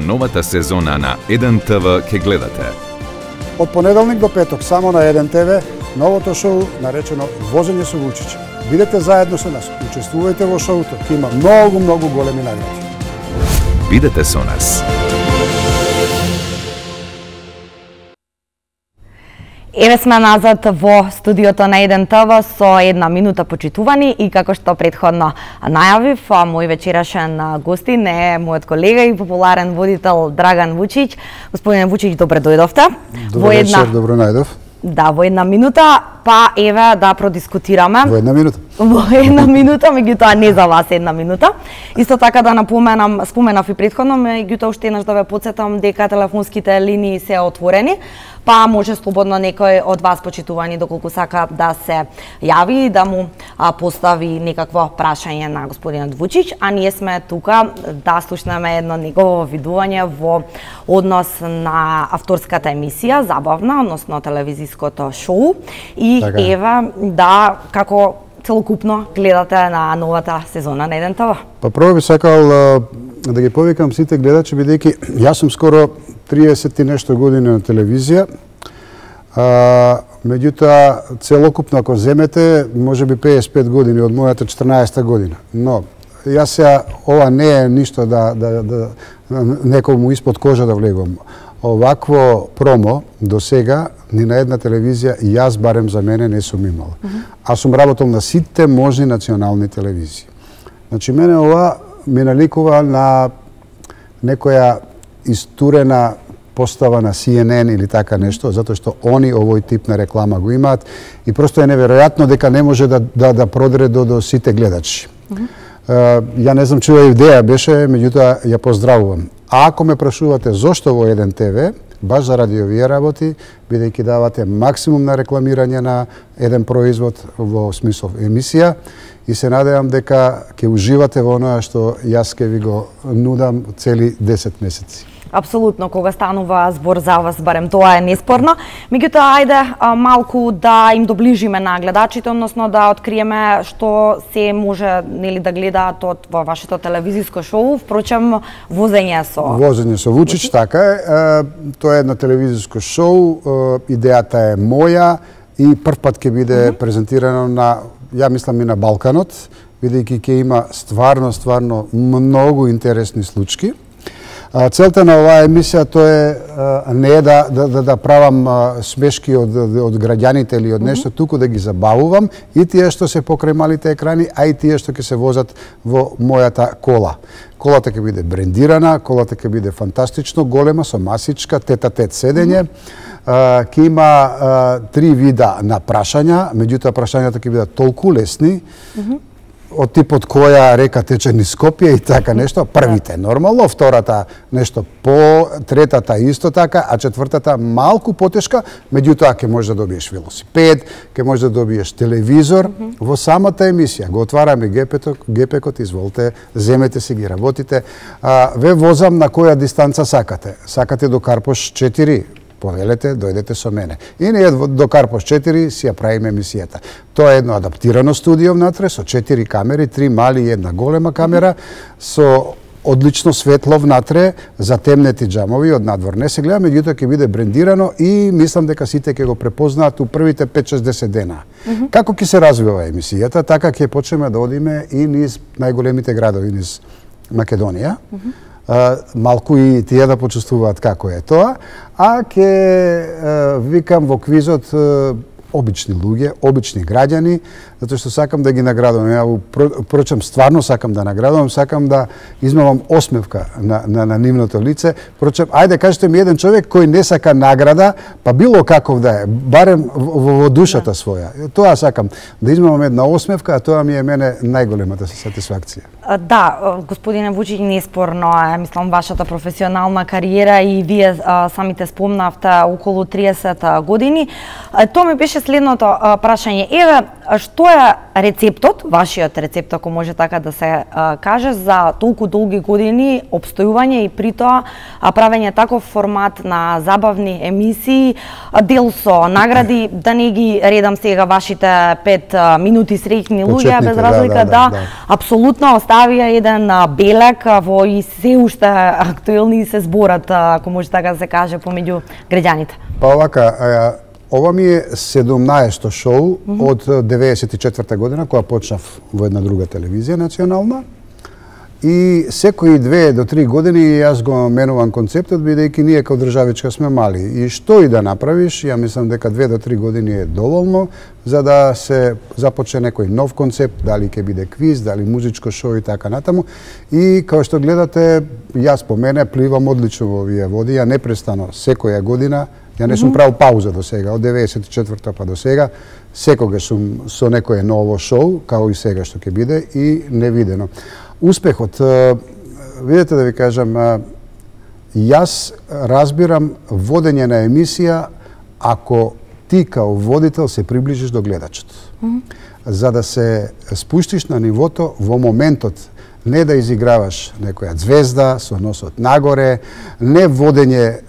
новата сезона на 1 ТВ ке гледате. Од понеделник до петок само на 1 ТВ новото шоу наречено Возење со Вучич. Бидете заедно со нас, учествувајте во шоуто, ќе има многу големи награди. Бидете со нас. Еве сме назад во студиото на 1 ТВ со една минута почитувани и како што претходно најавив, мој вечерашен гостин е мојот колега и популарен водител Драган Вучич. Господине Вучич, добре дојдовте. Добро вечер, добро најдов. Да, во една минута, па еве да продискутираме. Во една минута? Во една минута, меѓутоа не за вас една минута. Исто така да напоменам, споменав и претходно, меѓутоа уште еднаш да ве потсетам дека телефонските линии се отворени, па може слободно некој од вас почитувани доколку сака да се јави и да му постави некакво прашање на господинот Вучич, а ние сме тука да слушнеме едно негово видување во однос на авторската емисија, забавна, односно телевизиското шоу и така. Ева да како целокупно гледате на новата сезона на 1 ТВ. Па прво би сакал да ги повикам сите гледачи, бидејќи јас сум скоро 30 и нешто години на телевизија, меѓутоа целокупно ако земете, можеби 55 години од мојата 14 година. Но јас сега ова не е ништо да некому испод кожа да влегувам. Овакво промо до сега ни на една телевизија јас барем за мене не сум имал. Аз сум работел на сите можни национални телевизии. Значи мене ова ми наликува на некоја истурена постава на CNN или така нешто, затоа што они овој тип на реклама го имаат и просто е неверојатно дека не може да продре до сите гледачи. Ја не знам чија идеја беше, меѓутоа ја поздравувам. А ако ме прашувате зошто во 1 ТВ, баш заради овие работи, бидејќи давате максимум на рекламирање на еден производ во смисол емисија и се надевам дека ќе уживате во оноа што јас ќе ви го нудам цели 10 месеци. Апсолутно, кога станува збор за вас, барем тоа е неспорно. Меѓутоа, ајде малку да им доближиме на гледачите, односно да откриеме што се може нели да гледаат во вашето телевизиско шоу, впрочем Возење со Вучич, така е. Тоа е едно телевизиско шоу, идејата е моја и прв пат ќе биде презентирано на, ја мислам и на Балканот, бидејќи ќе има стварно многу интересни случаи. Целта на оваа емисија тоа е не е да правам смешки од граѓаните или од нешто, туку да ги забавувам и тие што се покрај малите екрани, а и тие што ќе се возат во мојата кола. Колата ќе биде брендирана, колата ќе биде фантастично голема, со масичка, тет-а-тет седење. Ќе има 3 вида на прашања, меѓутоа прашањата ќе бидат толку лесни, од типот која река тече низ Скопје и така нешто, првите нормално, втората нешто по, третата исто така, а четвртата малку потешка, меѓутоа ќе можеш да добиеш велосипед, ќе можеш да добиеш телевизор. Во самата емисија го отвараме гепекот, изволте, земете си ги работите. Ве возам на која дистанца сакате. Сакате до Карпош 4, повелете, дојдете со мене. И ние до Карпош 4 си ја правиме емисијата. Тоа е едно адаптирано студио внатре со 4 камери, 3 мали и една голема камера, со одлично светло внатре, затемнети џамови, од надвор не се гледа, меѓутоа ќе биде брендирано и мислам дека сите ќе го препознаат у првите 5-6-10 дена. Како ќе се развива емисијата, така ќе почнеме да одиме и низ најголемите градови низ Македонија. Малку и тие да почувствуваат како е тоа, а ќе викам во квизот обични луѓе, обични граѓани, затоа што сакам да ги наградувам. Ја впрочем стварно сакам да наградувам, сакам да измамам осмевка на нивното лице. Впрочем, ајде кажете ми еден човек кој не сака награда, па било каков да е, барем во душата своја. Тоа сакам, да измамам една осмевка, а тоа ми е мене најголемата сатисфакција. Да, господине Вучич, неспорно е, мислам, вашата професионална кариера и вие самите спомнавте околу 30 години. Тоа ми беше следното прашање. Еве, што е рецептот, вашиот рецепт, ако може така да се каже, за толку долги години обстојување и при тоа правење таков формат на забавни емисии, дел со награди, да не ги редам сега вашите 5 минути среќни луѓе, без разлика, да, апсолутно оставија еден белек во и се уште актуелни се зборат, ако може така да се каже, помеѓу граѓаните. Па овака, ова ми е 17-то шоу од 94-та година, која почнав во една друга телевизија национална. И секои 2 до 3 години јас го менувам концептот, бидејќи ние као државичка сме мали. И што и да направиш, ја мислам дека 2 до 3 години е доволно за да се започне некој нов концепт, дали ќе биде квиз, дали музичко шоу и така натаму. И као што гледате, јас по мене пливам одлично во овие води, ја непрестано секоја година. Ја не сум правил пауза до сега, од 94-та па до сега, секогаш сум со некое ново шоу, као и сега што ќе биде, и невидено. Успехот, видете да ви кажам, јас разбирам водење на емисија ако ти као водител се приближиш до гледачот. За да се спуштиш на нивото во моментот, не да изиграваш некоја звезда со носот нагоре, не водење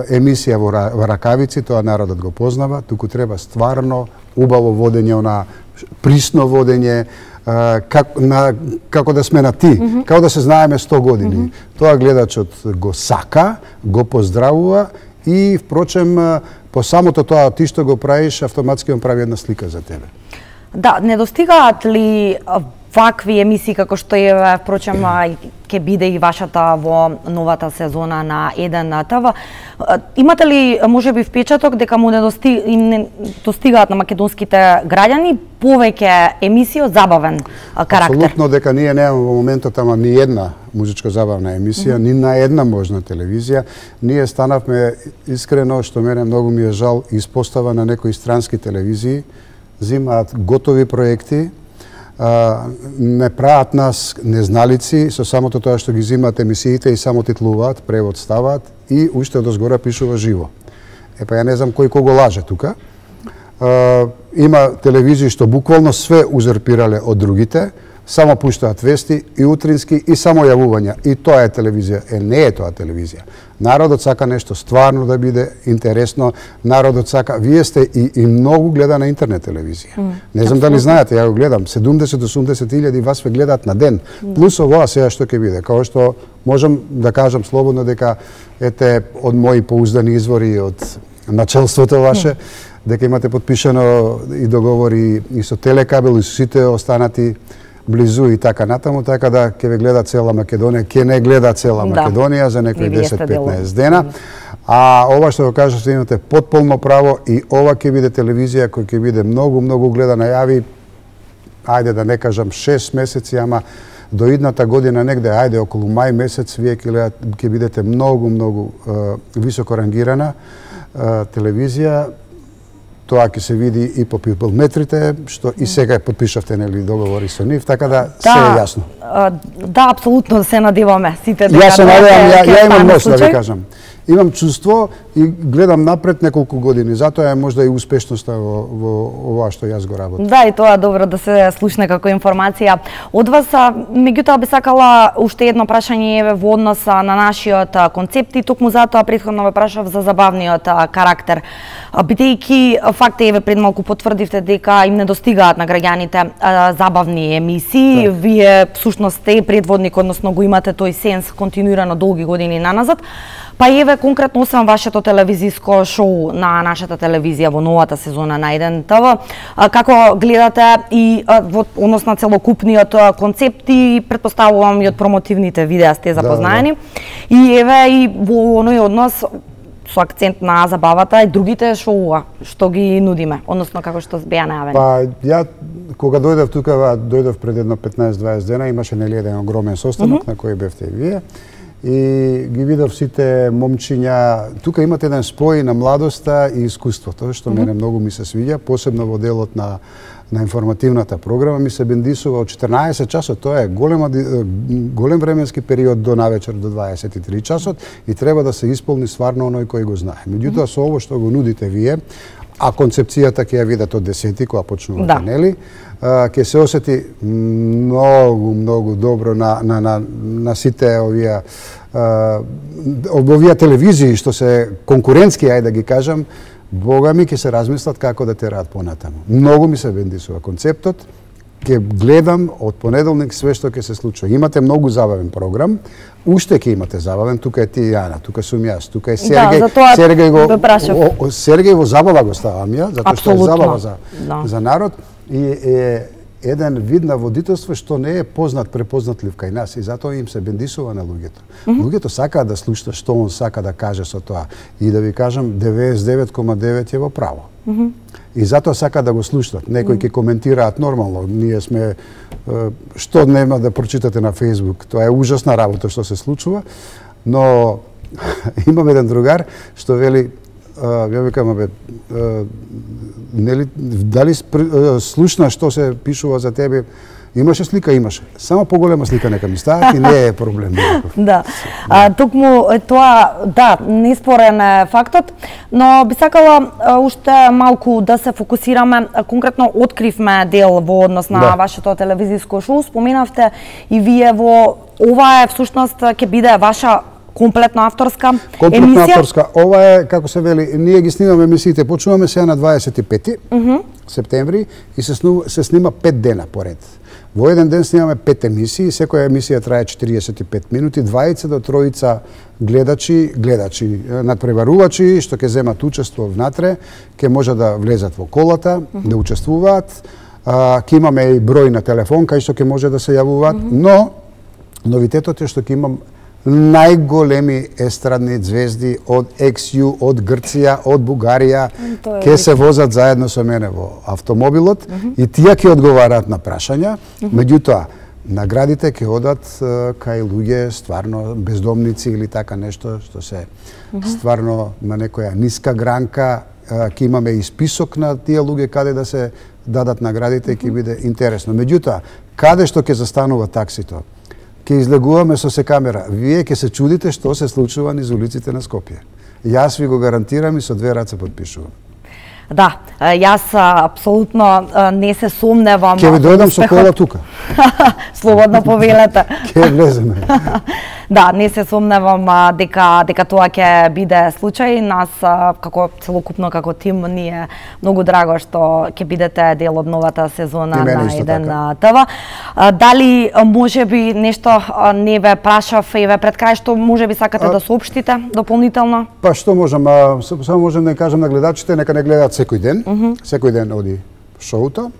емисија во ракавици, тоа народот го познава, туку треба стварно убаво водење, она присно водење, како да сме на ти, како да се знаеме 100 години. Тоа гледачот го сака, го поздравува и, впрочем, по самото тоа ти што го правиш, автоматски он прави една слика за тебе. Да, недостигаат ли вакви емисии како што е, впрочем, ќе биде и вашата во новата сезона на 1 ТВ. Имате ли, можеби, впечаток дека му не достигаат на македонските граѓани повеќе емисии од забавен карактер? Апсолутно дека ние немаме во моментот ама ни една музичко-забавна емисија, ни на една можна телевизија. Ние станавме, искрено, што мене многу ми е жал, испостава на некои странски телевизии, земаат готови проекти, не прават нас незналици со самото тоа што ги земаат емисиите и само титлуваат, превод ставаат и уште одозгора пишува живо. Епа ја не знам кој кого лаже тука. Има телевизии што буквално све узурпирале од другите, само пуштаат вести и утрински и само јавувања. И тоа е телевизија. Не е тоа телевизија. Народот сака нешто стварно да биде интересно. Народот сака... Вие сте и многу гледана интернет телевизија. Не знам дали знаете, ја го гледам. 70-80 илјади вас ве гледаат на ден. Плюс овоа сега што ќе биде. Као што можам да кажам слободно дека ете од мои поуздани извори од начелството ваше, дека имате подпишано и договори и со Телекабел и со сите останати близу и така натаму, така да ќе ве гледа цела Македонија, ќе не гледа цела Македонија за некои 10-15 дена. А ова што го кажете, имате потполно право и ова ќе биде телевизија која ќе биде многу гледана. Јави, ајде да не кажам 6 месеци, ама до идната година негде, ајде околу мај месец, вие ќе бидете многу високо рангирана телевизија. Тоа ќе се види и по пиплметрите, што и сега подпишавте нели договори со нив, така да се е јасно. Да, апсолутно се надеваме сите дека Јас се надевам, ја имам ноќ да ви кажам. Имам чувство и гледам напред неколку години, затоа е можда и успешноста во ова што јас го работам. Да, и тоа е добро да се слушне како информација од вас. Меѓутоа би сакала уште едно прашање во однос на нашиот концепт и токму затоа претходно ве прашав за забавниот карактер. Бидејќи факт е, пред малку потврдивте дека им недостигаат на граѓаните забавни емисии, вие всушност сте предводник, односно го имате тој сенс континуирано долги години наназад. Па еве конкретно освен вашето телевизиско шоу на нашата телевизија во новата сезона на 1 ТВ, како гледате и во однос на целокупниот концепт и претпоставувам и од промотивните видеа сте запознаени. И еве и во оној однос со акцент на забавата и другите шоуа што ги нудиме, односно како што беа најавени. Па ја кога дојдов тука, дојдов пред едно 15-20 дена, имаше нели еден огромен состанок на кој бевте и вие. И ги видов сите момчиња. Тука имате еден спој на младоста и искуството, што мене многу ми се свиѓа, посебно во делот на информативната програма. Ми се бендисува од 14 часот, тоа е голем временски период до навечер до 23 часот и треба да се исполни стварно оној кој го знае. Меѓутоа со ово што го нудите вие, а концепцијата ќе ја видат од 10 кога почнувате, нели? Ќе се осети многу добро на сите овие телевизии што се конкурентски, ајде да ги кажам, Бога ми ќе се размислат како да тераат понатаму. Многу ми се бендисува концептот. Ќе гледам од понеделник све што ќе се случува. Имате многу забавен програм. Уште ќе имате забавен. Тука е ти Јана, тука сум јас, тука е Сергеј. Сергеј во забава го ставам ја, затоа што е забава за народ и е еден вид на водителство што не е препознатлив кај нас и затоа им се бендисува на луѓето. Луѓето сакаат да слушнат што он сака да каже со тоа. И да ви кажам, 99,9 е во право. И затоа сакаат да го слушнат. Некои ќе коментираат нормално. Ние сме што нема да прочитате на Facebook. Тоа е ужасна работа што се случува, но имам еден другар што вели, ја викам, нели, дали слушна што се пишува за тебе? Имаше слика, имаше. Само поголема слика нека ми стават и не е проблем. Да. Токму тоа, да, неспорен е фактот, но би сакала уште малку да се фокусираме. Конкретно откривме дел во однос на вашето телевизиско шоу. Споменавте и вие во ова е всушност ќе биде ваша комплетно авторска емисија? Комплетно авторска. Ова е, како се вели, ние ги снимаме емисиите. Почнуваме сега на 25 септември и се снима 5 дена поред. Во еден ден снимаме 5 емисии, секоја емисија трае 45 минути, 2 до 3 гледачи, надпреварувачи, што ќе земат учество внатре, ќе може да влезат во колата, да учествуваат, ќе имаме и број на телефон, кај што ќе може да се јавуваат, но новитетот е што ќе имам најголеми естрадни звезди од XU, од Грција, од Бугарија, ќе се возат заедно со мене во автомобилот и тие ќе одговараат на прашања. Меѓутоа, наградите ќе одат кај луѓе стварно бездомници или така нешто што се стварно на некоја ниска гранка. Ќе имаме и список на тие луѓе каде да се дадат наградите и ќе биде интересно. Меѓутоа, каде што ќе застанува таксито, ќе излегуваме со секамера. Вие ќе се чудите што се случува низ улиците на Скопје. Јас ви го гарантирам и со 2 раце потпишувам. Да, јас апсолутно не се сомневам. Ќе ви дојдам со кола тука. Слободно повелете. Ќе влеземе. Да, не се сомневам дека тоа ќе биде случај. Нас како целокупно како тим ни е многу драго што ќе бидете дел од новата сезона на Еден ТВ. Дали можеби нешто не ве прашав и ве пред крај што можеби сакате да соопштите дополнително? Па што можам, само можам да кажам на гледачите нека не гледаат секој ден. Секој ден оди шоуто.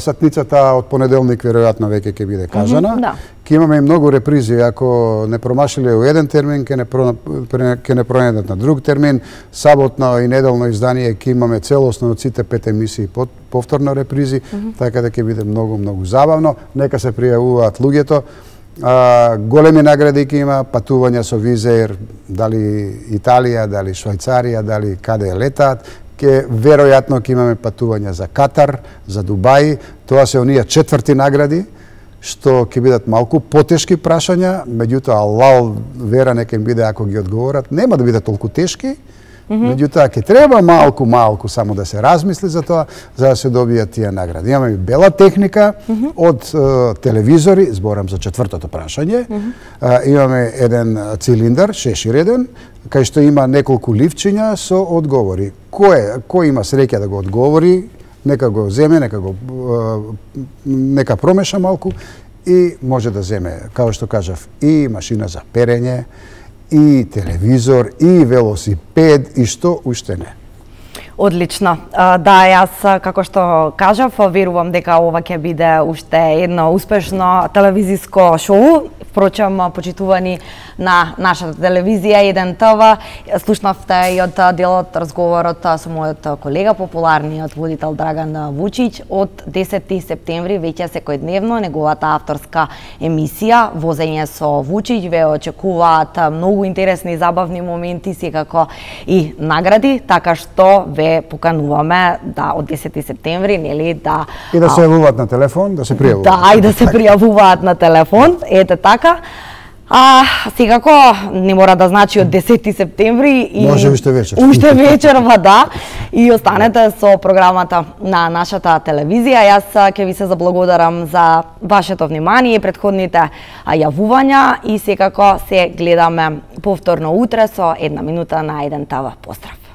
Сатницата од понеделник веројатно веќе ќе биде кажана. Ќе имаме и многу репризи, ако не промашиле во еден термин, ќе не пронајдат на друг термин. Саботно и неделно издание ќе имаме целосно од сите 5 емисии повторно репризи, така да ќе биде многу забавно. Нека се пријавуваат луѓето. Големи награди ќе има, патувања со Визеир, дали Италија, дали Швајцарија, дали каде летаат. Веројатно ќе имаме патувања за Катар, за Дубај. Тоа се оние 4 награди, што ќе бидат малку потешки прашања, меѓутоа аллал вера нека им биде ако ги одговорат. Нема да бидат толку тешки, меѓутоа ќе треба малку само да се размисли за тоа, за да се добијат тие награди. Имаме и бела техника од телевизори, зборам за 4-то прашање. Имаме еден цилиндар, шеширеден, кај што има неколку ливчиња со одговори. Кој има среќа да го одговори, нека го земе, нека промеша малку и може да земе, како што кажав, и машина за перење, и телевизор, и велосипед, и што уште не. Одлично. Да, јас, како што кажав, верувам дека ова ќе биде уште едно успешно телевизиско шоу. Впрочем, почитувани на нашата телевизија Еден ТВ, слушнавте и од делот разговорот со мојот колега, популарниот водител Драган Вучиќ. Од 10 септември веќе секојдневно неговата авторска емисија Возење со Вучиќ ве очекуваат многу интересни и забавни моменти, секако и награди, така што ве покануваме да од 10 септември, нели, да и да се јавуваат на телефон, да се пријавуваат. Да, и да се пријавуваат на телефон. Ете така. Секако не мора да значи од 10 септември и може уште вечер. Уште вечерва, да. И останете со програмата на нашата телевизија. Јас ќе ви се заблагодарам за вашето внимание и претходните јавувања и секако се гледаме повторно утре со 1 минута на 1 ТВ. Поздрав.